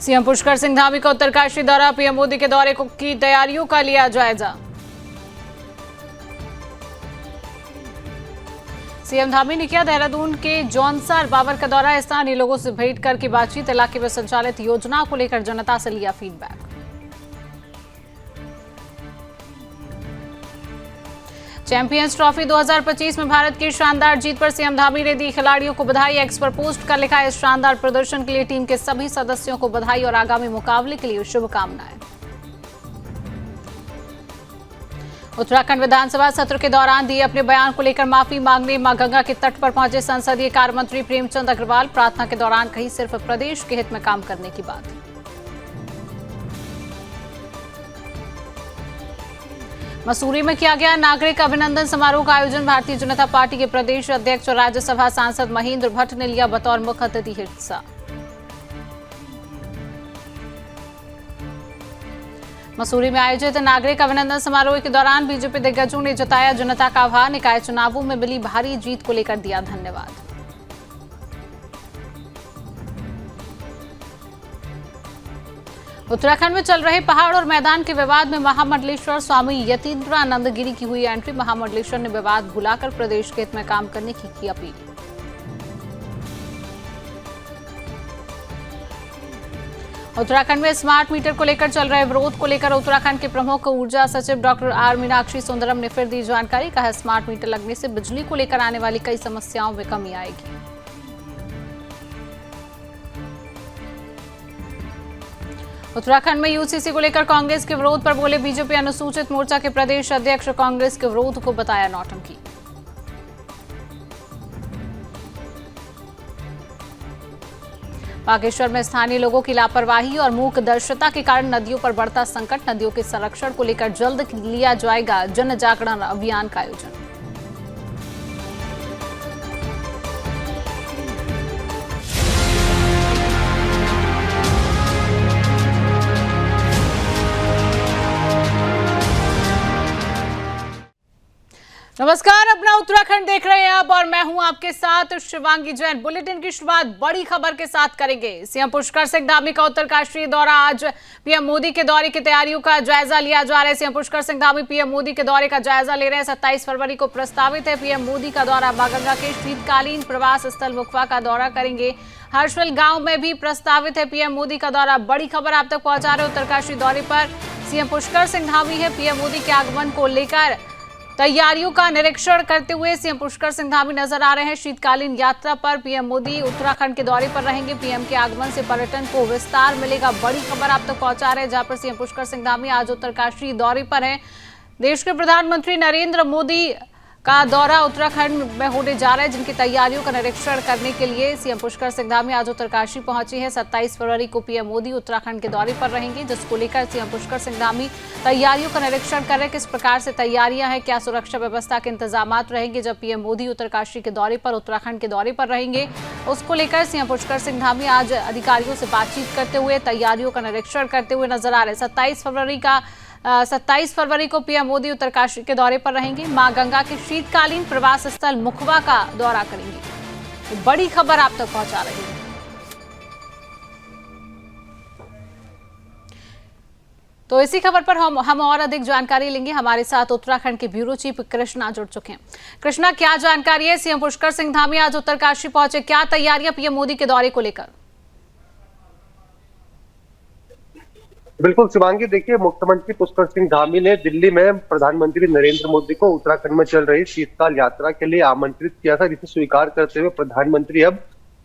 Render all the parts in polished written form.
CM Pushkar Singh Dhami का उत्तरकाशी दौरा, PM Modi के दौरे की तैयारियों का लिया जायजा। सीएम धामी ने किया देहरादून के जौनसार बाबर का दौरा, स्थानीय लोगों से भेंट करके बातचीत, इलाके में संचालित योजनाओं को लेकर जनता से लिया फीडबैक। चैंपियंस ट्रॉफी 2025 में भारत की शानदार जीत पर सीएम धामी ने दी खिलाड़ियों को बधाई। एक्स पर पोस्ट कर लिखा, इस शानदार प्रदर्शन के लिए टीम के सभी सदस्यों को बधाई और आगामी मुकाबले के लिए शुभकामनाएं। उत्तराखंड विधानसभा सत्र के दौरान दिए अपने बयान को लेकर माफी मांगने मां गंगा के तट पर पहुंचे संसदीय कार्य मंत्री प्रेमचंद अग्रवाल। प्रार्थना के दौरान कही सिर्फ प्रदेश के हित में काम करने की बात। मसूरी में किया गया नागरिक अभिनंदन समारोह का आयोजन। भारतीय जनता पार्टी के प्रदेश अध्यक्ष और राज्यसभा सांसद महेंद्र भट्ट ने लिया बतौर मुख्य अतिथि हिस्सा। मसूरी में आयोजित नागरिक अभिनंदन समारोह के दौरान बीजेपी दिग्गजों ने जताया जनता का आभार, निकाय चुनावों में मिली भारी जीत को लेकर दिया धन्यवाद। उत्तराखंड में चल रहे पहाड़ और मैदान के विवाद में महामंडलेश्वर स्वामी यतीन्द्रानंद गिरी की हुई एंट्री। महामंडलेश्वर ने विवाद भुलाकर प्रदेश के हित में काम करने की अपील। उत्तराखंड में स्मार्ट मीटर को लेकर चल रहे विरोध को लेकर उत्तराखंड के प्रमुख ऊर्जा सचिव डॉक्टर आर मीनाक्षी सुंदरम ने फिर दी जानकारी। कहा, स्मार्ट मीटर लगने से बिजली को लेकर आने वाली कई समस्याओं में कमी आएगी। उत्तराखंड में यूसीसी को लेकर कांग्रेस के विरोध पर बोले बीजेपी अनुसूचित मोर्चा के प्रदेश अध्यक्ष। कांग्रेस के विरोध को बताया नौटंकी। बागेश्वर में स्थानीय लोगों की लापरवाही और मूकदर्शिता के कारण नदियों पर बढ़ता संकट। नदियों के संरक्षण को लेकर जल्द लिया जाएगा जन जागरण अभियान का आयोजन। नमस्कार, अपना उत्तराखंड देख रहे हैं आप और मैं हूं आपके साथ शिवांगी जैन। बुलेटिन की शुरुआत बड़ी खबर के साथ करेंगे। सीएम पुष्कर सिंह धामी का उत्तरकाशी दौरा, आज पीएम मोदी के दौरे की तैयारियों का जायजा लिया जा रहा है। सीएम पुष्कर सिंह धामी पीएम मोदी के दौरे का जायजा ले रहे हैं। 27 फरवरी को प्रस्तावित है पीएम मोदी का दौरा। मां गंगा के शीतकालीन प्रवास स्थल मुखवा का दौरा करेंगे। हर्षविल गांव में भी प्रस्तावित है पीएम मोदी का दौरा। बड़ी खबर आप तक पहुंचा रहे उत्तरकाशी दौरे पर सीएम पुष्कर सिंह धामी है। पीएम मोदी के आगमन को लेकर तैयारियों का निरीक्षण करते हुए सीएम पुष्कर सिंह धामी नजर आ रहे हैं। शीतकालीन यात्रा पर पीएम मोदी उत्तराखंड के दौरे पर रहेंगे। पीएम के आगमन से पर्यटन को विस्तार मिलेगा। बड़ी खबर आप तक पहुंचा रहे हैं, जहां पर सीएम पुष्कर सिंह धामी आज उत्तरकाशी दौरे पर हैं। देश के प्रधानमंत्री नरेंद्र मोदी का दौरा उत्तराखंड में होने जा रहा है, जिनकी तैयारियों का निरीक्षण करने के लिए सीएम पुष्कर सिंह धामी आज उत्तरकाशी पहुंचे हैं। 27 फरवरी को पीएम मोदी उत्तराखंड के दौरे पर रहेंगे, जिसको लेकर सीएम पुष्कर सिंह धामी तैयारियों का निरीक्षण कर रहे हैं। किस प्रकार से तैयारियां हैं, क्या सुरक्षा व्यवस्था के इंतजाम रहेंगे जब पीएम मोदी उत्तरकाशी के दौरे पर उत्तराखंड के दौरे पर रहेंगे, उसको लेकर सीएम पुष्कर सिंह धामी आज अधिकारियों से बातचीत करते हुए तैयारियों का निरीक्षण करते हुए नजर आ रहे हैं। 27 फरवरी को पीएम मोदी उत्तरकाशी के दौरे पर रहेंगे। मां गंगा के शीतकालीन प्रवास स्थल मुखवा का दौरा करेंगे। बड़ी खबर आप तक पहुंचा रही है। तो इसी खबर पर हम और अधिक जानकारी लेंगे। हमारे साथ उत्तराखंड के ब्यूरो चीफ कृष्णा जुड़ चुके हैं। कृष्णा, क्या जानकारी है? सीएम पुष्कर सिंह धामी आज उत्तरकाशी पहुंचे, क्या तैयारियां पीएम मोदी के दौरे को लेकर? बिल्कुल शिवांगी, देखिए, मुख्यमंत्री पुष्कर सिंह धामी ने दिल्ली में प्रधानमंत्री नरेंद्र मोदी को उत्तराखंड में चल रही शीतकाल यात्रा के लिए आमंत्रित किया था, जिसे स्वीकार करते हुए प्रधानमंत्री अब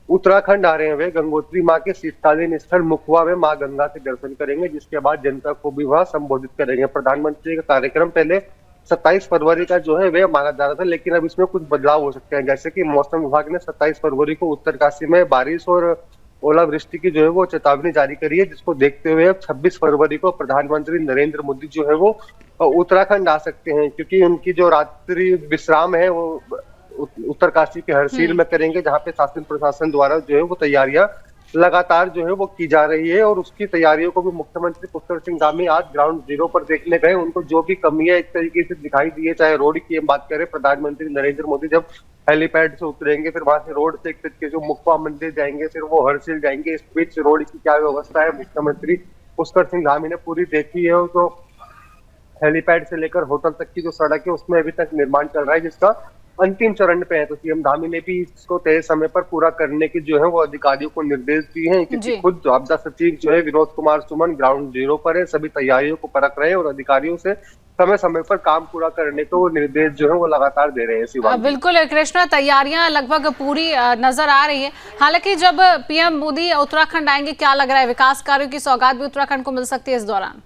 उत्तराखंड आ रहे हैं। वे गंगोत्री मां के शीतकालीन स्थल मुखवा में मां गंगा के दर्शन करेंगे, जिसके बाद जनता को भी वहां संबोधित करेंगे। प्रधानमंत्री का कार्यक्रम पहले 27 फरवरी का जो है वे माना जा रहा था, लेकिन अब इसमें कुछ बदलाव हो सकते हैं। जैसे कि मौसम विभाग ने 27 फरवरी को उत्तरकाशी में बारिश और ओलावृष्टि की जो है वो चेतावनी जारी करी है, जिसको देखते हुए अब 26 फरवरी को प्रधानमंत्री नरेंद्र मोदी जो है वो उत्तराखंड आ सकते हैं, क्योंकि उनकी जो रात्रि विश्राम है वो उत्तरकाशी के हरसील में करेंगे, जहां पे शासन प्रशासन द्वारा जो है वो तैयारियां लगातार जो है वो की जा रही है और उसकी तैयारियों को भी मुख्यमंत्री पुष्कर सिंह धामी आज ग्राउंड जीरो पर देखने गए। उनको जो भी कमियां एक तरीके से दिखाई दी है, चाहे रोड की हम बात करें, प्रधानमंत्री नरेंद्र मोदी जब हेलीपैड से उतरेंगे, फिर वहां से रोड से एक तरीके से मुक्वा मंदिर जाएंगे, फिर वो हरसिल जाएंगे, इस बीच रोड की क्या व्यवस्था है मुख्यमंत्री पुष्कर सिंह धामी ने पूरी देखी है। तो हेलीपैड से लेकर होटल तक की जो सड़क है उसमें अभी तक निर्माण चल रहा है, जिसका अंतिम चरण पे है। तो सीएम धामी ने भी इसको तय समय पर पूरा करने की जो है वो अधिकारियों को निर्देश दिए हैं, क्योंकि खुद आपदा सचिव जो है विनोद कुमार सुमन ग्राउंड जीरो पर है, सभी तैयारियों को परख रहे हैं और अधिकारियों से समय समय पर काम पूरा करने को निर्देश जो है वो लगातार दे रहे हैं। शिवांगी, बिल्कुल कृष्णा, तैयारियां लगभग पूरी नजर आ रही है। हालांकि जब पीएम मोदी उत्तराखंड आएंगे, क्या लग रहा है, विकास कार्यों की सौगात भी उत्तराखंड को मिल सकती है इस दौरान?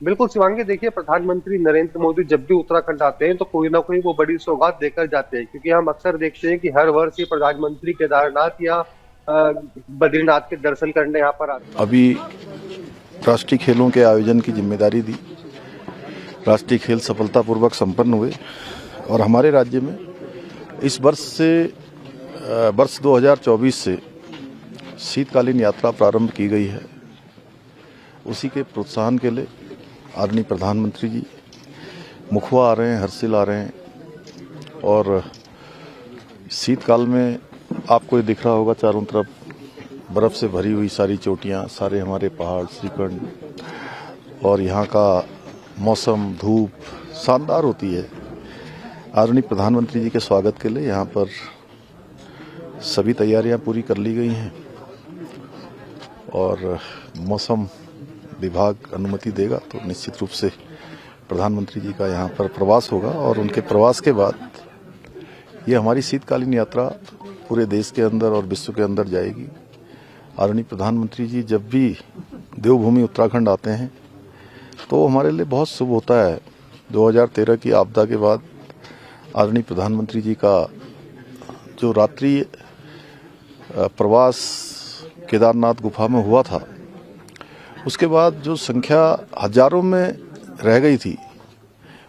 बिल्कुल शिवांगी, देखिए प्रधानमंत्री नरेंद्र मोदी जब भी उत्तराखंड आते हैं तो कोई ना कोई वो बड़ी सौगात देकर जाते हैं, क्योंकि हम अक्सर देखते हैं कि हर वर्ष ये प्रधानमंत्री केदारनाथ या बद्रीनाथ के दर्शन करने यहाँ पर आते हैं। अभी राष्ट्रीय खेलों के आयोजन की जिम्मेदारी दी, राष्ट्रीय खेल सफलतापूर्वक संपन्न हुए और हमारे राज्य में इस वर्ष 2024 से शीतकालीन यात्रा प्रारंभ की गई है। उसी के प्रोत्साहन के लिए आदरणीय प्रधानमंत्री जी मुखवा आ रहे हैं, हरसिल आ रहे हैं और शीतकाल में आपको ये दिख रहा होगा चारों तरफ बर्फ से भरी हुई सारी चोटियां, सारे हमारे पहाड़, श्रीखंड और यहाँ का मौसम, धूप शानदार होती है। आदरणीय प्रधानमंत्री जी के स्वागत के लिए यहाँ पर सभी तैयारियां पूरी कर ली गई हैं और मौसम विभाग अनुमति देगा तो निश्चित रूप से प्रधानमंत्री जी का यहाँ पर प्रवास होगा और उनके प्रवास के बाद ये हमारी शीतकालीन यात्रा पूरे देश के अंदर और विश्व के अंदर जाएगी। आदरणीय प्रधानमंत्री जी जब भी देवभूमि उत्तराखंड आते हैं तो हमारे लिए बहुत शुभ होता है। 2013 की आपदा के बाद आदरणीय प्रधानमंत्री जी का जो रात्रि प्रवास केदारनाथ गुफा में हुआ था, उसके बाद जो संख्या हजारों में रह गई थी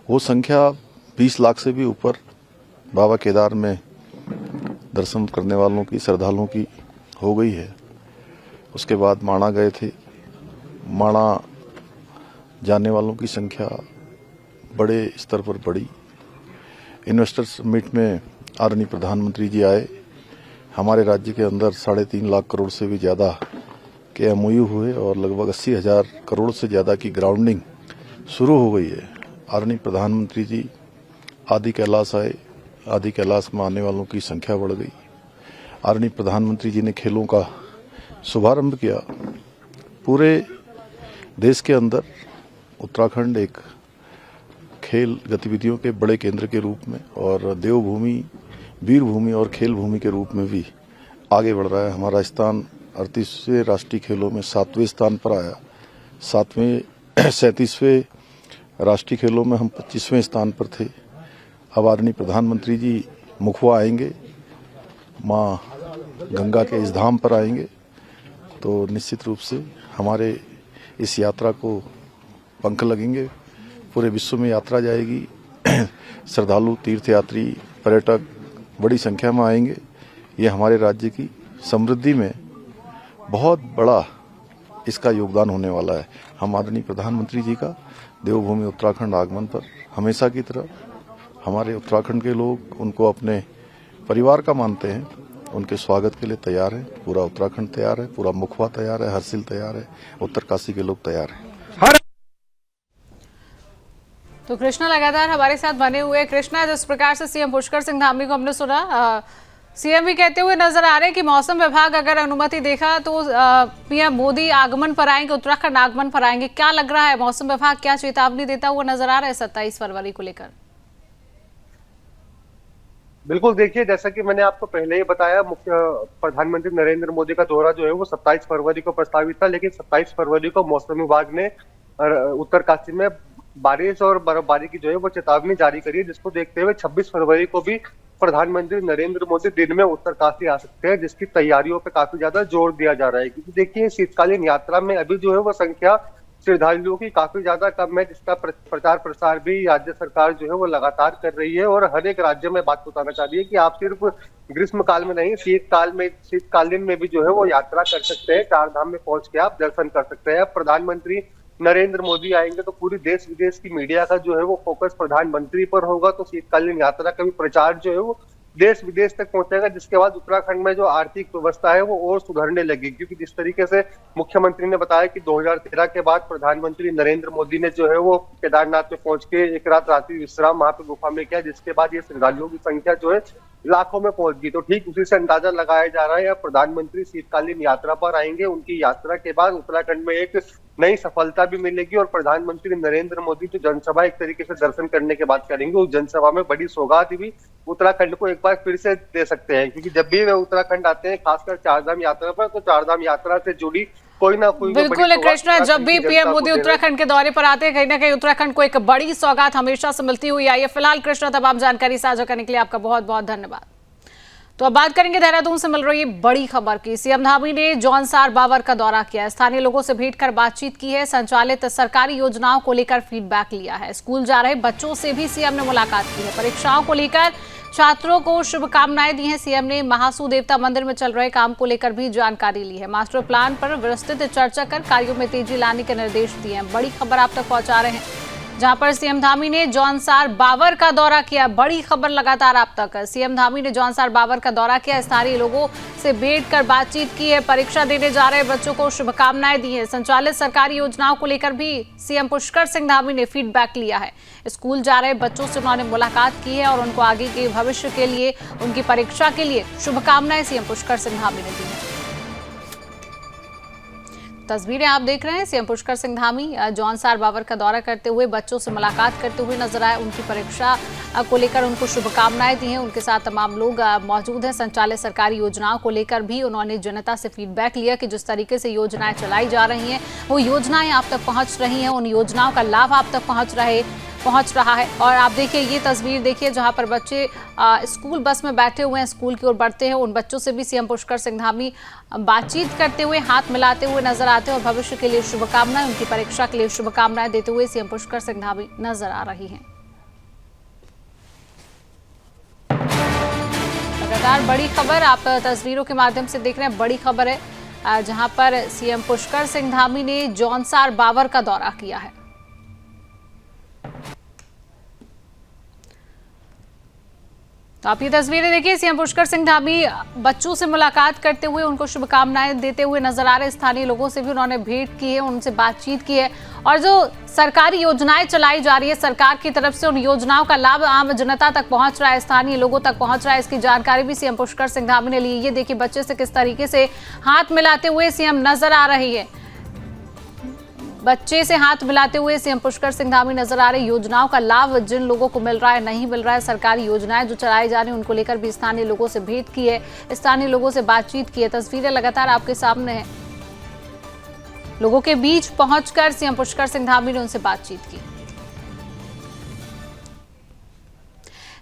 वो संख्या 20 लाख से भी ऊपर बाबा केदार में दर्शन करने वालों की, श्रद्धालुओं की हो गई है। उसके बाद माणा गए थे, माणा जाने वालों की संख्या बड़े स्तर पर बढ़ी। इन्वेस्टर्स मीट में आदरणीय प्रधानमंत्री जी आए, हमारे राज्य के अंदर 3.5 लाख करोड़ से भी ज़्यादा के एमओयू हुए और लगभग 80,000 करोड़ से ज़्यादा की ग्राउंडिंग शुरू हो गई है। आदरणीय प्रधानमंत्री जी आदि कैलाश आए, आदि कैलाश में आने वालों की संख्या बढ़ गई। आदरणीय प्रधानमंत्री जी ने खेलों का शुभारंभ किया। पूरे देश के अंदर उत्तराखंड एक खेल गतिविधियों के बड़े केंद्र के रूप में और देवभूमि, वीरभूमि और खेल भूमि के रूप में भी आगे बढ़ रहा है। हमारा स्थान 38वें राष्ट्रीय खेलों में 7वें स्थान पर आया। 37वें राष्ट्रीय खेलों में हम 25वें स्थान पर थे। अब आदरणीय प्रधानमंत्री जी मुखवा आएंगे, माँ गंगा के इस धाम पर आएंगे तो निश्चित रूप से हमारे इस यात्रा को पंख लगेंगे। पूरे विश्व में यात्रा जाएगी, श्रद्धालु, तीर्थयात्री, पर्यटक बड़ी संख्या में आएंगे। ये हमारे राज्य की समृद्धि में बहुत बड़ा इसका योगदान होने वाला है। हम आदरणीय प्रधानमंत्री जी का देवभूमि उत्तराखंड आगमन पर हमेशा की तरह हमारे उत्तराखंड के लोग उनको अपने परिवार का मानते हैं, उनके स्वागत के लिए तैयार हैं। पूरा उत्तराखंड तैयार है, पूरा मुखवा तैयार है, हरसिल तैयार है, उत्तरकाशी के लोग तैयार हैं। तो कृष्णा लगातार हमारे साथ बने हुए। कृष्णा, जिस प्रकार से सीएम पुष्कर सिंह धामी को हमने सुना, सीएम भी कहते हुए नजर आ रहे हैं कि मौसम विभाग अगर अनुमति देखा तो पीएम मोदी आगमन पर आएंगे, उत्तराखंड आगमन पर आएंगे। क्या लग रहा है, मौसम विभाग क्या चेतावनी देता हुआ नजर आ रहा है 27 फरवरी को लेकर? बिल्कुल, देखिए जैसा कि मैंने आपको पहले ही बताया, प्रधानमंत्री नरेंद्र मोदी का दौरा जो है वो 27 फरवरी को प्रस्तावित था, लेकिन 27 फरवरी को मौसम विभाग ने उत्तरकाशी में बारिश और बर्फबारी की जो है वो चेतावनी जारी करी है, जिसको देखते हुए 26 फरवरी को भी प्रधानमंत्री नरेंद्र मोदी दिन में उत्तरकाशी आ सकते हैं, जिसकी तैयारियों पे काफी ज्यादा जोर दिया जा रहा है। क्योंकि देखिए शीतकालीन यात्रा में अभी जो है वो संख्या श्रद्धालुओं की काफी ज्यादा कम है, जिसका प्रचार प्रसार भी राज्य सरकार जो है वो लगातार कर रही है। और हर एक राज्य में बात बताना चाह रही है कि आप सिर्फ ग्रीष्म काल में नहीं, शीतकालीन में भी जो है वो यात्रा कर सकते हैं। चार धाम में पहुंच के आप दर्शन कर सकते हैं। अब प्रधानमंत्री नरेंद्र मोदी आएंगे तो पूरी देश विदेश की मीडिया का जो है वो फोकस प्रधानमंत्री पर होगा। तो शीतकालीन यात्रा का भी प्रचार जो है वो देश विदेश तक पहुंचेगा, जिसके बाद उत्तराखंड में जो आर्थिक व्यवस्था है वो और सुधरने लगेगी। क्योंकि जिस तरीके से मुख्यमंत्री ने बताया कि 2013 के बाद प्रधानमंत्री नरेंद्र मोदी ने जो है वो केदारनाथ में पहुंच के एक रात रात्रि विश्राम वहां पे गुफा में किया, जिसके बाद ये श्रद्धालुओं की संख्या जो है लाखों में पहुंच गई। तो ठीक उसी से अंदाजा लगाया जा रहा है, प्रधानमंत्री शीतकालीन यात्रा पर आएंगे। उनकी यात्रा के बाद उत्तराखंड में एक नई सफलता भी मिलेगी और प्रधानमंत्री नरेंद्र मोदी जो जनसभा एक तरीके से दर्शन करने के बाद करेंगे, उस जनसभा में बड़ी सौगात भी उत्तराखंड को एक बार फिर से दे सकते हैं। क्योंकि जब भी वे उत्तराखंड आते हैं, खासकर चारधाम यात्रा पर, तो चारधाम यात्रा से जुड़ी कोई ना कोई बिल्कुल कृष्णा, जब भी पीएम मोदी उत्तराखंड के दौरे पर आते हैं, कहीं ना कहीं उत्तराखंड को एक बड़ी सौगात हमेशा से मिलती हुई आई है। फिलहाल कृष्णा, तमाम जानकारी साझा करने के लिए आपका बहुत बहुत धन्यवाद। तो अब बात करेंगे देहरादून से मिल रही बड़ी खबर की। सीएम धामी ने जौनसार बावर का दौरा किया, स्थानीय लोगों से भेंट कर बातचीत की है, संचालित सरकारी योजनाओं को लेकर फीडबैक लिया है। स्कूल जा रहे बच्चों से भी सीएम ने मुलाकात की है, परीक्षाओं को लेकर छात्रों को शुभकामनाएं दी हैं। सीएम ने महासू देवता मंदिर में चल रहे काम को लेकर भी जानकारी ली है। मास्टर प्लान पर विस्तृत चर्चा कर कार्यों में तेजी लाने के निर्देश दिए हैं। बड़ी खबर आप तक पहुंचा रहे हैं, जहां पर सीएम धामी ने जौनसार बावर का दौरा किया। बड़ी खबर लगातार आप तक। सीएम धामी ने जौनसार बावर का दौरा किया, स्थानीय लोगों से भेंट कर बातचीत की है, परीक्षा देने जा रहे बच्चों को शुभकामनाएं दी हैं। संचालित सरकारी योजनाओं को लेकर भी सीएम पुष्कर सिंह धामी ने फीडबैक लिया है। स्कूल जा रहे बच्चों से उन्होंने मुलाकात की है और उनको आगे के भविष्य के लिए, उनकी परीक्षा के लिए शुभकामनाएं सीएम पुष्कर सिंह धामी ने दी हैं। तस्वीरें आप देख रहे हैं, सीएम पुष्कर सिंह धामी जौनसार बावर का दौरा करते हुए बच्चों से मुलाकात करते हुए नजर आए। उनकी परीक्षा को लेकर उनको शुभकामनाएं दी हैं। उनके साथ तमाम लोग मौजूद हैं। संचालित सरकारी योजनाओं को लेकर भी उन्होंने जनता से फीडबैक लिया कि जिस तरीके से योजनाएं चलाई जा रही हैं, वो योजनाएं आप तक पहुंच रही हैं, उन योजनाओं का लाभ आप तक पहुंच रहा है। और आप देखिए, ये तस्वीर देखिए जहां पर बच्चे स्कूल बस में बैठे हुए हैं, स्कूल की ओर बढ़ते हैं। उन बच्चों से भी सीएम पुष्कर सिंह धामी बातचीत करते हुए, हाथ मिलाते हुए नजर आते हैं और भविष्य के लिए शुभकामनाएं, उनकी परीक्षा के लिए शुभकामनाएं देते हुए सीएम पुष्कर सिंह धामी नजर आ रही हैं। लगातार बड़ी खबर आप तस्वीरों के माध्यम से देख रहे हैं। बड़ी खबर है जहां पर सीएम पुष्कर सिंह धामी ने जौनसार बावर का दौरा किया है। तो आप ये तस्वीरें देखिए, सीएम पुष्कर सिंह धामी बच्चों से मुलाकात करते हुए उनको शुभकामनाएं देते हुए नजर आ रहे। स्थानीय लोगों से भी उन्होंने भेंट की है, उनसे बातचीत की है और जो सरकारी योजनाएं चलाई जा रही है सरकार की तरफ से, उन योजनाओं का लाभ आम जनता तक पहुंच रहा है, स्थानीय लोगों तक पहुंच रहा है। इसकी जानकारी भी सीएम पुष्कर सिंह धामी ने ली। ये देखिए बच्चे से किस तरीके से हाथ मिलाते हुए सीएम नजर आ रही है। बच्चे से हाथ मिलाते हुए सीएम पुष्कर सिंह धामी नजर आ रहे। योजनाओं का लाभ जिन लोगों को मिल रहा है, नहीं मिल रहा है, सरकारी योजनाएं जो चलाई जा रही हैं, उनको लेकर भी स्थानीय लोगों से भेंट की है, स्थानीय लोगों से बातचीत की है। तस्वीरें लगातार आपके सामने हैं। लोगों के बीच पहुंचकर सीएम पुष्कर सिंह धामी ने उनसे बातचीत की।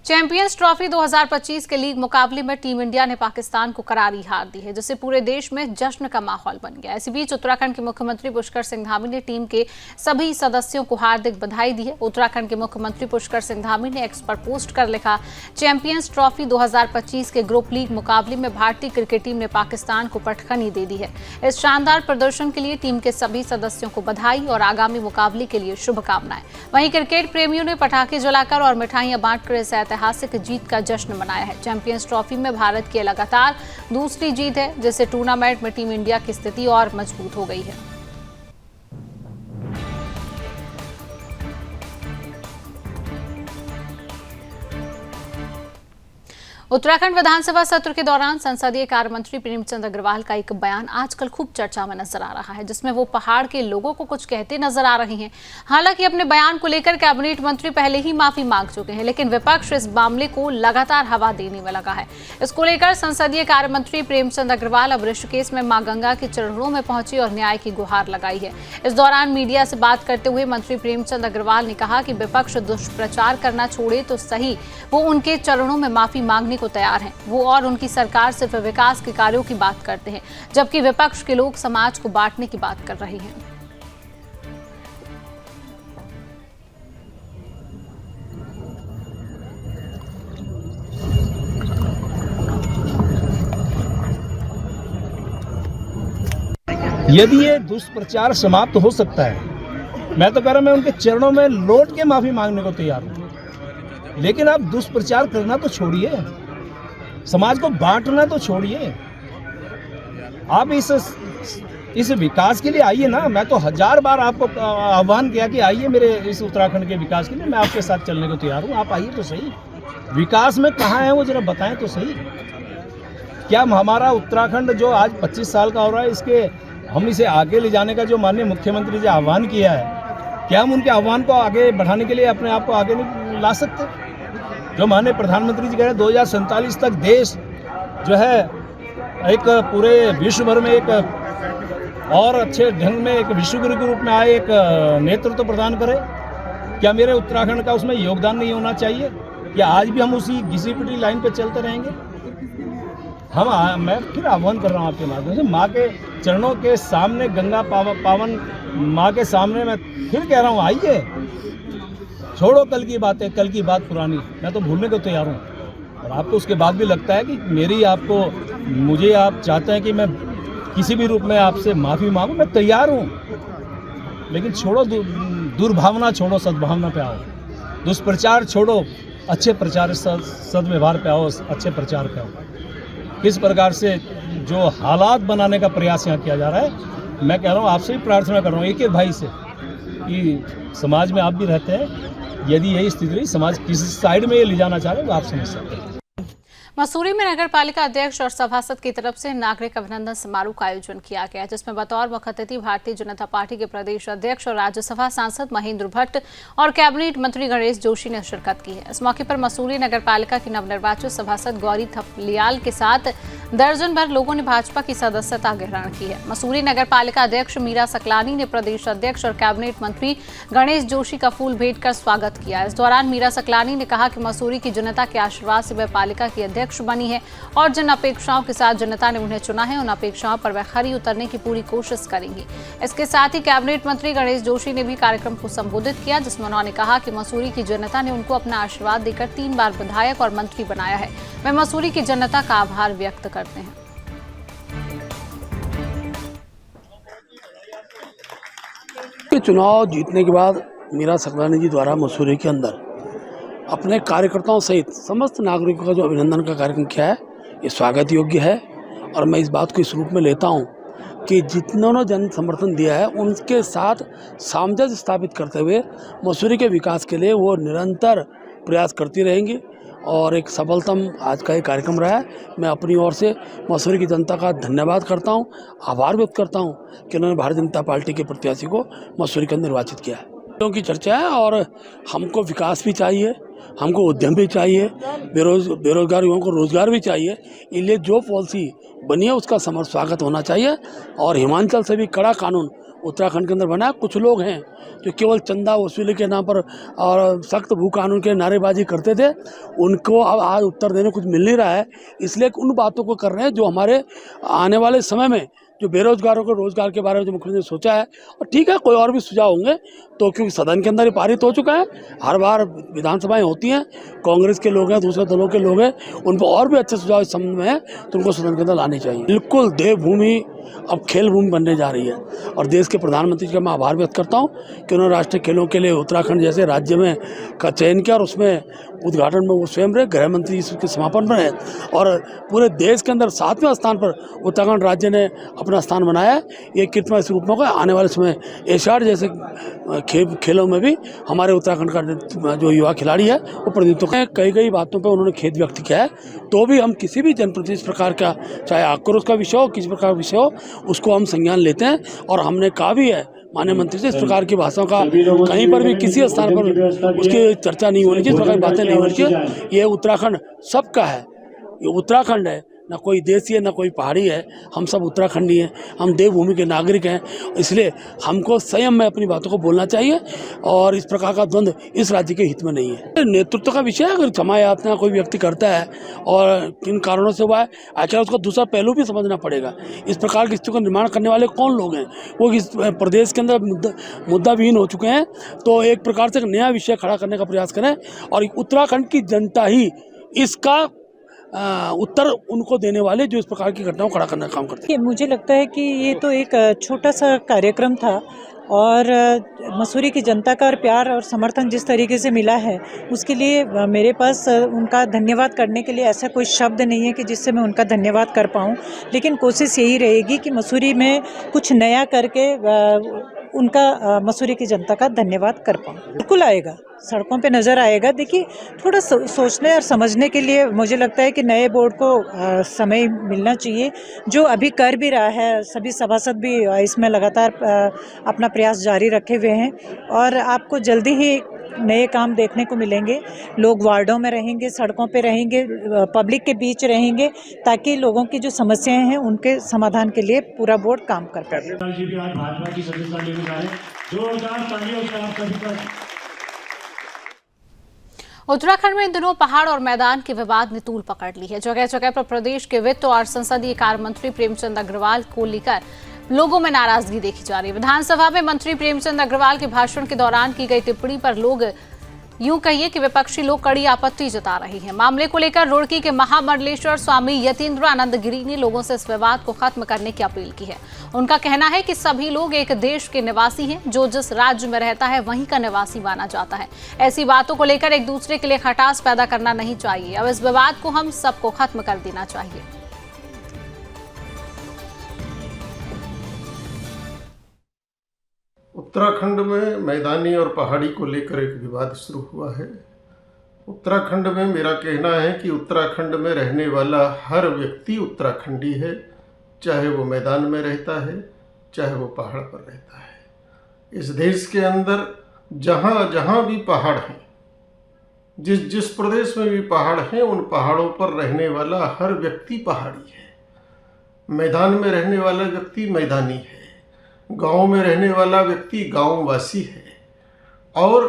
चैंपियंस ट्रॉफी 2025 के लीग मुकाबले में टीम इंडिया ने पाकिस्तान को करारी हार दी है, जिससे पूरे देश में जश्न का माहौल बन गया। इसी बीच उत्तराखंड के मुख्यमंत्री पुष्कर सिंह धामी ने टीम के सभी सदस्यों को हार्दिक बधाई दी है। उत्तराखंड के मुख्यमंत्री पुष्कर सिंह धामी ने एक्स पर पोस्ट कर लिखा, चैंपियंस ट्रॉफी 2025 के ग्रुप लीग मुकाबले में भारतीय क्रिकेट टीम ने पाकिस्तान को पटखनी दे दी है। इस शानदार प्रदर्शन के लिए टीम के सभी सदस्यों को बधाई और आगामी मुकाबले के लिए शुभकामनाएं। वहीं क्रिकेट प्रेमियों ने पटाखे जलाकर और मिठाइयां बांटकर इस ऐतिहासिक जीत का जश्न मनाया है। चैंपियंस ट्रॉफी में भारत की लगातार दूसरी जीत है, जिससे टूर्नामेंट में टीम इंडिया की स्थिति और मजबूत हो गई है। उत्तराखंड विधानसभा सत्र के दौरान संसदीय कार्य मंत्री प्रेमचंद अग्रवाल का एक बयान आजकल खूब चर्चा में नजर आ रहा है, जिसमें वो पहाड़ के लोगों को कुछ कहते नजर आ रहे हैं। हालांकि अपने बयान को लेकर कैबिनेट मंत्री पहले ही माफी मांग चुके हैं, लेकिन विपक्ष इस मामले को लगातार हवा देने में लगा है। इसको लेकर संसदीय कार्य मंत्री प्रेमचंद अग्रवाल अब ऋषिकेश में मां गंगा के चरणों में पहुंची और न्याय की गुहार लगाई है। इस दौरान मीडिया से बात करते हुए मंत्री प्रेमचंद अग्रवाल ने कहा कि विपक्ष दुष्प्रचार करना छोड़े तो सही, वो उनके चरणों में माफी मांगने को तैयार हैं। वो और उनकी सरकार सिर्फ विकास के कार्यों की बात करते हैं, जबकि विपक्ष के लोग समाज को बांटने की बात कर रहे हैं। यदि ये दुष्प्रचार समाप्त हो सकता है, मैं तो कह रहा हूं, मैं उनके चरणों में लौट के माफ़ी मांगने को तैयार हूँ। लेकिन आप दुष्प्रचार करना तो छोड़िए, समाज को बांटना तो छोड़िए। आप इस विकास के लिए आइए ना। मैं तो 1000 बार आपको आह्वान किया कि आइए मेरे इस उत्तराखंड के विकास के लिए, मैं आपके साथ चलने को तैयार हूँ। आप आइए तो सही। विकास में कहाँ है वो जरा बताएं तो सही। क्या हमारा उत्तराखंड जो आज 25 साल का हो रहा है, हम इसे आगे ले जाने का जो माननीय मुख्यमंत्री जी आह्वान किया है, क्या हम उनके आह्वान को आगे बढ़ाने के लिए अपने आप को आगे नहीं ला सकते? जो माननीय प्रधानमंत्री जी कह रहे हैं 2047 तक देश जो है एक पूरे विश्व भर में एक और अच्छे ढंग में एक विश्वगुरु के रूप में आए, एक नेतृत्व प्रदान करे। क्या मेरे उत्तराखंड का उसमें योगदान नहीं होना चाहिए? क्या आज भी हम उसी घिसी पिटी लाइन पे चलते रहेंगे? मैं फिर आह्वान कर रहा हूँ आपके माध्यम से, माँ के चरणों के सामने, गंगा पावन माँ के सामने मैं फिर कह रहा हूँ, आइए, छोड़ो कल की बातें, कल की बात पुरानी। मैं तो भूलने को तैयार हूँ। और आपको उसके बाद भी लगता है कि मुझे आप चाहते हैं कि मैं किसी भी रूप में आपसे माफ़ी मांगूं, मैं तैयार हूँ। लेकिन छोड़ो दुर्भावना, छोड़ो सद्भावना पे आओ। दुष्प्रचार छोड़ो, अच्छे प्रचार, सद्व्यवहार पे आओ, अच्छे प्रचार पे आओ। किस प्रकार से जो हालात बनाने का प्रयास यहाँ किया जा रहा है, मैं कह रहा हूँ, आपसे भी प्रार्थना कर रहा हूँ, एक भाई से, कि समाज में आप भी रहते हैं, यदि यही स्थिति रही, समाज किस साइड में ये ले जाना चाह रहे हैं, वो आप समझ सकते हैं। मसूरी में नगर पालिका अध्यक्ष और सभासद की तरफ से नागरिक अभिनंदन समारोह का आयोजन किया गया, जिसमें बतौर मुख्य अतिथि भारतीय जनता पार्टी के प्रदेश अध्यक्ष और राज्यसभा सांसद महेंद्र भट्ट और कैबिनेट मंत्री गणेश जोशी ने शिरकत की है। इस मौके पर मसूरी नगर पालिका की नवनिर्वाचित सभासद गौरी थपलियाल के साथ दर्जन भर लोगों ने भाजपा की सदस्यता ग्रहण की है। मसूरी नगर पालिका अध्यक्ष मीरा सकलानी ने प्रदेश अध्यक्ष और कैबिनेट मंत्री गणेश जोशी का फूल भेंट कर स्वागत किया। इस दौरान मीरा सकलानी ने कहा कि मसूरी की जनता के आशीर्वाद से वह पालिका की अध्यक्ष बनी है और जिन अपेक्षाओं के साथ जनता ने उन्हें चुना है, उन अपेक्षाओं पर वह खरी उतरने की पूरी कोशिश करेंगी। इसके साथ ही कैबिनेट मंत्री गणेश जोशी ने भी कार्यक्रम को संबोधित किया, जिसमें उन्होंने कहा कि मसूरी की जनता ने उनको अपना आशीर्वाद देकर 3 बार विधायक और मंत्री बनाया है। वे मसूरी की जनता का आभार व्यक्त करते हैं। चुनाव जीतने के बाद मीरा सकलानी जी द्वारा मसूरी के अंदर अपने कार्यकर्ताओं सहित समस्त नागरिकों का जो अभिनंदन का कार्यक्रम किया है, ये स्वागत योग्य है। और मैं इस बात को इस रूप में लेता हूँ कि जिन्होंने जन समर्थन दिया है, उनके साथ सामंजस्य स्थापित करते हुए मसूरी के विकास के लिए वो निरंतर प्रयास करती रहेंगी। और एक सफलतम आज का ये कार्यक्रम रहा है। मैं अपनी ओर से मसूरी की जनता का धन्यवाद करता हूँ, आभार व्यक्त करता हूँ कि उन्होंने भारतीय जनता पार्टी के प्रत्याशी को मसूरी के अंदर निर्वाचित किया है। की चर्चा है और हमको विकास भी चाहिए, हमको उद्यम भी चाहिए, बेरोजगार युवाओं को रोजगार भी चाहिए। इसलिए जो पॉलिसी बनी है उसका स्वागत होना चाहिए। और हिमाचल से भी कड़ा कानून उत्तराखंड के अंदर बना है। कुछ लोग हैं जो केवल चंदा वसूली के नाम पर और सख्त भू कानून के नारेबाजी करते थे, उनको अब आज उत्तर देने कुछ मिल नहीं रहा है। इसलिए उन बातों को कर रहे हैं जो हमारे आने वाले समय में जो बेरोजगारों को रोजगार के बारे में जो मुख्यमंत्री ने सोचा है। और ठीक है, कोई और भी सुझाव होंगे तो, क्योंकि सदन के अंदर ही पारित हो चुका है। हर बार विधानसभाएं होती हैं, कांग्रेस के लोग हैं, दूसरे दलों के लोग हैं, उन पर और भी अच्छे सुझाव इस संबंध में है तो उनको सदन के अंदर लाने चाहिए। बिल्कुल देवभूमि अब खेल भूमि बनने जा रही है। और देश के प्रधानमंत्री जी का मैं आभार व्यक्त करता हूँ कि उन्होंने राष्ट्रीय खेलों के लिए उत्तराखंड जैसे राज्य में का चयन किया और उसमें उद्घाटन में वो स्वयं रहे, गृह मंत्री इसके समापन पर है। और पूरे देश के अंदर 7वें स्थान पर उत्तराखंड राज्य ने अपना स्थान बनाया है। ये कितना इस रूप में होगा आने वाले समय एशियाड जैसे खेलों में भी हमारे उत्तराखंड का जो युवा खिलाड़ी है वो प्रतिनिधित्व करें। कई बातों पर उन्होंने खेद व्यक्त किया है। तो भी हम किसी भी जनप्रतिनिधि इस प्रकार का, चाहे आक्रोश का विषय हो, किसी प्रकार का विषय हो, उसको हम संज्ञान लेते हैं। और हमने कहा भी है माननीय मंत्री से, इस प्रकार की भाषाओं का कहीं पर भी किसी स्थान पर उसकी चर्चा नहीं होनी चाहिए, इस प्रकार की बातें नहीं होनी चाहिए। ये उत्तराखंड सबका है, ये उत्तराखंड है, ना कोई देशी है ना कोई पहाड़ी है, हम सब उत्तराखंडी हैं, हम देवभूमि के नागरिक हैं। इसलिए हमको संयम में अपनी बातों को बोलना चाहिए और इस प्रकार का द्वंद्व इस राज्य के हित में नहीं है। नेतृत्व का विषय है, अगर क्षमा याचना कोई व्यक्ति करता है और किन कारणों से हुआ है, आखिर उसका दूसरा पहलू भी समझना पड़ेगा। इस प्रकार की स्थिति का निर्माण करने वाले कौन लोग हैं, वो इस प्रदेश के अंदर मुद्दाविहीन हो चुके हैं। तो एक प्रकार से एक नया विषय खड़ा करने का प्रयास करें और उत्तराखंड की जनता ही इसका उत्तर उनको देने वाले जो इस प्रकार की घटनाओं को खड़ा करने का काम करते हैं। मुझे लगता है कि ये तो एक छोटा सा कार्यक्रम था और मसूरी की जनता का और प्यार और समर्थन जिस तरीके से मिला है उसके लिए मेरे पास उनका धन्यवाद करने के लिए ऐसा कोई शब्द नहीं है कि जिससे मैं उनका धन्यवाद कर पाऊँ। लेकिन कोशिश यही रहेगी कि मसूरी में कुछ नया करके उनका मसूरी की जनता का धन्यवाद कर पाऊँ। बिल्कुल आएगा, सड़कों पे नज़र आएगा। देखिए, थोड़ा सोचने और समझने के लिए मुझे लगता है कि नए बोर्ड को समय मिलना चाहिए। जो अभी कर भी रहा है, सभी सभासद भी इसमें लगातार अपना प्रयास जारी रखे हुए हैं और आपको जल्दी ही नए काम देखने को मिलेंगे। लोग वार्डों में रहेंगे, सड़कों पे रहेंगे, पब्लिक के बीच रहेंगे ताकि लोगों की जो समस्याएं हैं उनके समाधान के लिए पूरा बोर्ड काम कर पाए। उत्तराखंड में इन दिनों पहाड़ और मैदान के विवाद ने तूल पकड़ ली है। जगह जगह पर प्रदेश के वित्त और संसदीय कार्य मंत्री प्रेमचंद अग्रवाल को लेकर लोगों में नाराजगी देखी जा रही है। विधानसभा में मंत्री प्रेमचंद अग्रवाल के भाषण के दौरान की गई टिप्पणी पर लोग यूं कहिए कि विपक्षी लोग कड़ी आपत्ति जता रहे हैं। मामले को लेकर रुड़की के महामंडलेश्वर स्वामी यतीन्द्रानंद गिरी ने लोगों से इस विवाद को खत्म करने की अपील की है। उनका कहना है कि सभी लोग एक देश के निवासी हैं, जो जिस राज्य में रहता है वहीं का निवासी माना जाता है। ऐसी बातों को लेकर एक दूसरे के लिए खटास पैदा करना नहीं चाहिए। अब इस विवाद को हम सबको खत्म कर देना चाहिए। उत्तराखंड में मैदानी और पहाड़ी को लेकर एक विवाद शुरू हुआ है। उत्तराखंड में मेरा कहना है कि उत्तराखंड में रहने वाला हर व्यक्ति उत्तराखंडी है, चाहे वो मैदान में रहता है, चाहे वो पहाड़ पर रहता है। इस देश के अंदर जहाँ जहाँ भी पहाड़ हैं, जिस प्रदेश में भी पहाड़ हैं, उन पहाड़ों पर रहने वाला हर व्यक्ति पहाड़ी है। मैदान में रहने वाला व्यक्ति मैदानी है, गांव में रहने वाला व्यक्ति गांववासी है और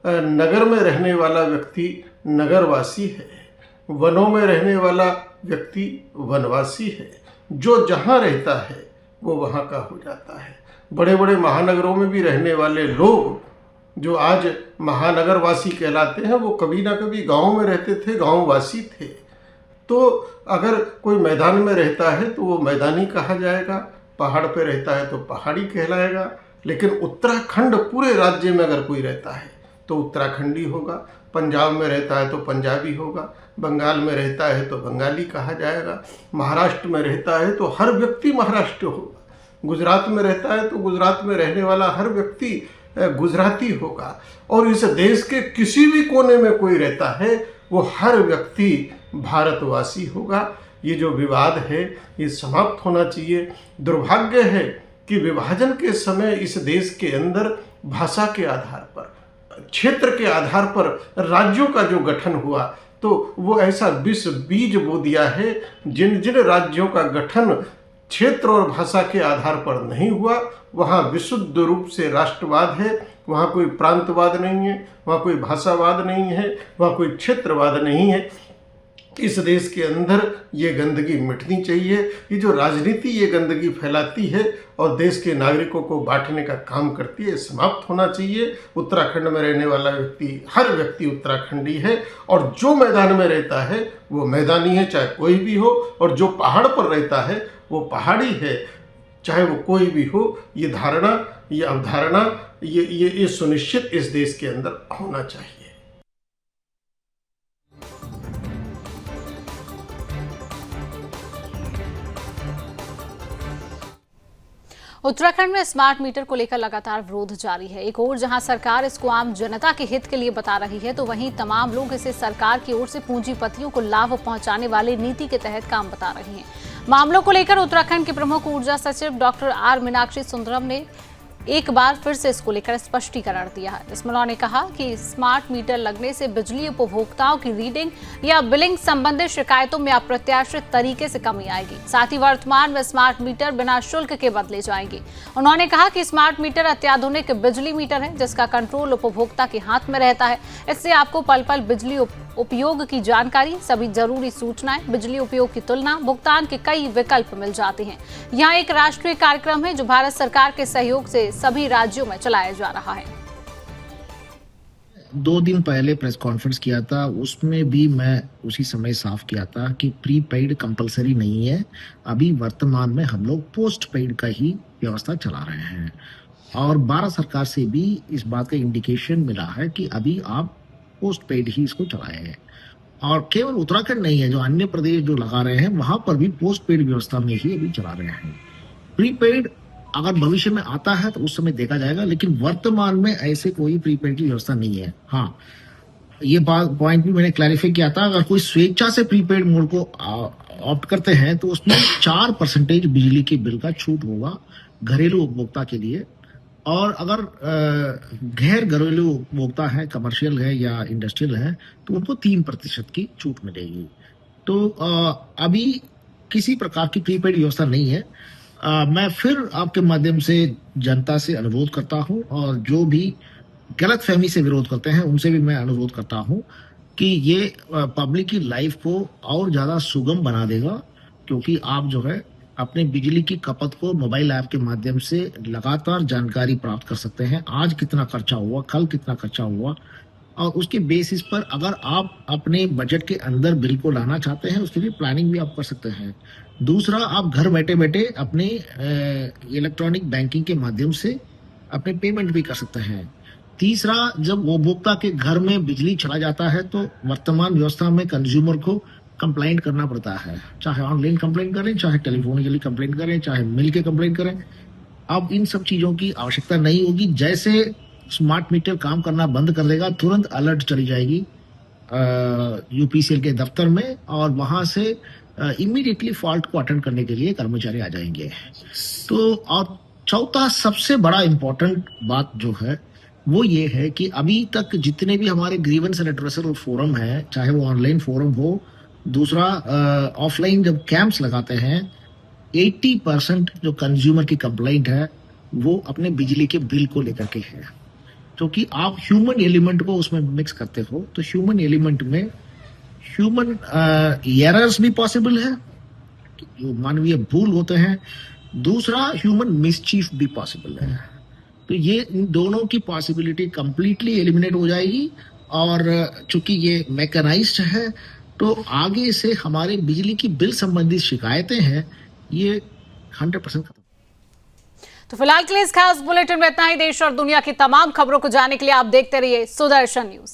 नगर में रहने वाला व्यक्ति नगरवासी है। वनों में रहने वाला व्यक्ति वनवासी है। जो जहाँ रहता है वो वहाँ का हो जाता है। बड़े बड़े महानगरों में भी रहने वाले लोग जो आज महानगरवासी कहलाते हैं, वो कभी ना कभी गांव में रहते थे, गांववासी थे। तो अगर कोई मैदान में रहता है तो वो मैदानी कहा जाएगा, पहाड़ पे रहता है तो पहाड़ी कहलाएगा। लेकिन उत्तराखंड पूरे राज्य में अगर कोई रहता है तो उत्तराखंडी होगा, पंजाब में रहता है तो पंजाबी होगा, बंगाल में रहता है तो बंगाली कहा जाएगा, महाराष्ट्र में रहता है तो हर व्यक्ति महाराष्ट्र होगा, गुजरात में रहता है तो गुजरात में रहने वाला हर व्यक्ति गुजराती होगा। और इस देश के किसी भी कोने में कोई रहता है वो हर व्यक्ति भारतवासी होगा। ये जो विवाद है ये समाप्त होना चाहिए। दुर्भाग्य है कि विभाजन के समय इस देश के अंदर भाषा के आधार पर, क्षेत्र के आधार पर राज्यों का जो गठन हुआ, तो वो ऐसा विष बीज बो दिया है। जिन जिन राज्यों का गठन क्षेत्र और भाषा के आधार पर नहीं हुआ, वहाँ विशुद्ध रूप से राष्ट्रवाद है। वहाँ कोई प्रांतवाद नहीं है, वहाँ कोई भाषावाद नहीं है, वहाँ कोई क्षेत्रवाद नहीं है। इस देश के अंदर ये गंदगी मिटनी चाहिए। ये जो राजनीति ये गंदगी फैलाती है और देश के नागरिकों को बांटने का काम करती है, समाप्त होना चाहिए। उत्तराखंड में रहने वाला व्यक्ति, हर व्यक्ति उत्तराखंडी है और जो मैदान में रहता है वो मैदानी है, चाहे कोई भी हो, और जो पहाड़ पर रहता है वो पहाड़ी है, चाहे वो कोई भी हो। ये धारणा, ये अवधारणा, ये सुनिश्चित इस देश के अंदर होना चाहिए। उत्तराखंड में स्मार्ट मीटर को लेकर लगातार विरोध जारी है। एक ओर जहां सरकार इसको आम जनता के हित के लिए बता रही है, तो वहीं तमाम लोग इसे सरकार की ओर से पूंजीपतियों को लाभ पहुंचाने वाले नीति के तहत काम बता रहे हैं। मामलों को लेकर उत्तराखंड के प्रमुख ऊर्जा सचिव डॉक्टर आर मीनाक्षी सुंदरम ने एक बार फिर से इसको लेकर स्पष्टीकरण दिया है, जिसमें उन्होंने कहा कि स्मार्ट मीटर लगने से बिजली उपभोक्ताओं की रीडिंग या बिलिंग संबंधित शिकायतों में अप्रत्याशित तरीके से कमी आएगी। साथ ही वर्तमान में स्मार्ट मीटर बिना शुल्क के बदले जाएंगे। उन्होंने कहा कि स्मार्ट मीटर अत्याधुनिक बिजली मीटर है, जिसका कंट्रोल उपभोक्ता के हाथ में रहता है। इससे आपको पल पल बिजली उपयोग की जानकारी, सभी जरूरी सूचनाएं, बिजली उपयोग की तुलना, भुगतान के कई विकल्प मिल जाते हैं। यहाँ एक राष्ट्रीय कार्यक्रम है जो भारत सरकार के सहयोग से सभी राज्यों में चलाया जा रहा है। 2 दिन पहले प्रेस कॉन्फ्रेंस किया था, उसमें भी मैं उसी समय साफ किया था कि प्रीपेड कंपलसरी नहीं है। अभी वर्तमान में हम लोग पोस्ट पेड का ही व्यवस्था चला रहे हैं और भारत सरकार से भी इस बात का इंडिकेशन मिला है कि अभी आप पोस्ट पेड ही इसको चलाए हैं। और केवल उत्तराखंड नहीं है, जो अन्य प्रदेश जो लगा रहे हैं वहां पर भी पोस्ट पेड व्यवस्था में ही अभी चला रहे हैं। प्रीपेड अगर भविष्य में आता है तो उस समय देखा जाएगा, लेकिन वर्तमान में ऐसे कोई प्रीपेड की व्यवस्था नहीं है। हाँ, ये बात पॉइंट भी मैंने क्लैरिफाई किया था, अगर कोई स्वेच्छा से प्रीपेड मोड को ऑप्ट करते हैं तो उसमें 4% बिजली के बिल का छूट होगा घरेलू उपभोक्ता के लिए। और अगर गैर घरेलू उपभोक्ता है, कमर्शियल है या इंडस्ट्रियल है, तो उनको 3% की छूट मिलेगी। तो अभी किसी प्रकार की प्रीपेड व्यवस्था नहीं है। मैं फिर आपके माध्यम से जनता से अनुरोध करता हूं और जो भी गलतफहमी से विरोध करते हैं उनसे भी मैं अनुरोध करता हूं कि ये पब्लिक की लाइफ को और ज्यादा सुगम बना देगा, क्योंकि आप जो है अपने बिजली की खपत को मोबाइल ऐप के माध्यम से लगातार जानकारी प्राप्त कर सकते हैं। आज कितना खर्चा हुआ, कल कितना खर्चा हुआ, और उसके बेसिस पर अगर आप अपने बजट के अंदर बिल को लाना चाहते हैं उसके लिए प्लानिंग भी आप कर सकते हैं। दूसरा, आप घर बैठे बैठे अपने इलेक्ट्रॉनिक बैंकिंग के माध्यम से अपने पेमेंट भी कर सकते हैं। तीसरा, जब उपभोक्ता के घर में बिजली चला जाता है तो वर्तमान व्यवस्था में कंज्यूमर को कंप्लेंट करना पड़ता है, चाहे ऑनलाइन कंप्लेंट करें, चाहे टेलीफोनिकली कंप्लेंट करें, चाहे मिल के कंप्लेंट करें। अब इन सब चीजों की आवश्यकता नहीं होगी। जैसे स्मार्ट मीटर काम करना बंद कर देगा, तुरंत अलर्ट चली जाएगी यूपीसीएल के दफ्तर में और वहां से इमीडिएटली फॉल्ट को अटेंड करने के लिए कर्मचारी आ जाएंगे। तो और चौथा सबसे बड़ा इम्पोर्टेंट बात जो है वो ये है कि अभी तक जितने भी हमारे ग्रीवेंस एंड एड्रेसर फोरम है, चाहे वो ऑनलाइन फोरम हो, दूसरा ऑफलाइन जब कैंप्स लगाते हैं, 80% जो कंज्यूमर की कंप्लेंट है वो अपने बिजली के बिल को लेकर के है। क्योंकि आप ह्यूमन एलिमेंट को उसमें मिक्स करते हो तो ह्यूमन एलिमेंट में ह्यूमन एरर्स भी पॉसिबल है, जो मानवीय भूल होते हैं। दूसरा, ह्यूमन मिसचीफ भी पॉसिबल है। तो ये इन दोनों की पॉसिबिलिटी कंप्लीटली एलिमिनेट हो जाएगी और चूंकि ये मैकेनाइज्ड है तो आगे से हमारे बिजली की बिल संबंधी शिकायतें हैं ये 100% खत्म। तो फिलहाल के लिए इस खास बुलेटिन में इतना ही। देश और दुनिया की तमाम खबरों को जानने के लिए आप देखते रहिए सुदर्शन न्यूज।